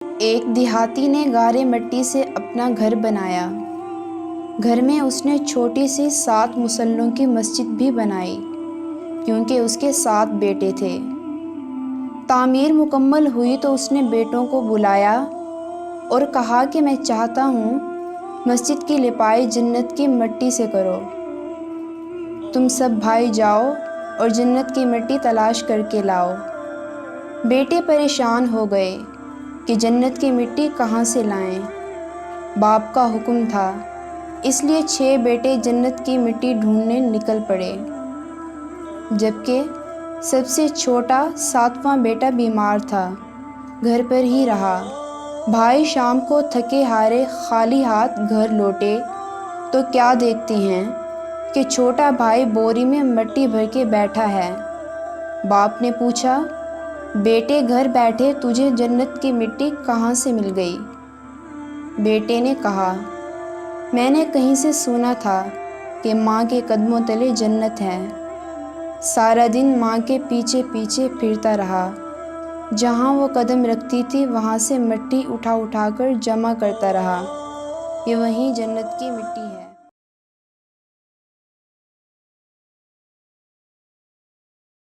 ایک دیہاتی نے گارے مٹی سے اپنا گھر بنایا۔ گھر میں اس نے چھوٹی سی 7 مصلوں کی مسجد بھی بنائی، کیونکہ اس کے 7 بیٹے تھے۔ تعمیر مکمل ہوئی تو اس نے بیٹوں کو بلایا اور کہا کہ میں چاہتا ہوں مسجد کی لپائی جنت کی مٹی سے کرو۔ تم سب بھائی جاؤ اور جنت کی مٹی تلاش کر کے لاؤ۔ بیٹے پریشان ہو گئے کہ جنت کی مٹی کہاں سے لائیں۔ باپ کا حکم تھا، اس لیے 6 بیٹے جنت کی مٹی ڈھونڈنے نکل پڑے، جبکہ سب سے چھوٹا 7واں بیٹا بیمار تھا، گھر پر ہی رہا۔ بھائی شام کو تھکے ہارے خالی ہاتھ گھر لوٹے تو کیا دیکھتے ہیں کہ چھوٹا بھائی بوری میں مٹی بھر کے بیٹھا ہے۔ باپ نے پوچھا، بیٹے گھر بیٹھے تجھے جنت کی مٹی کہاں سے مل گئی؟ بیٹے نے کہا، میں نے کہیں سے سنا تھا کہ ماں کے قدموں تلے جنت ہے۔ سارا دن ماں کے پیچھے پیچھے پھرتا رہا، جہاں وہ قدم رکھتی تھی وہاں سے مٹی اٹھا اٹھا کر جمع کرتا رہا، یہ وہیں جنت کی مٹی ہے۔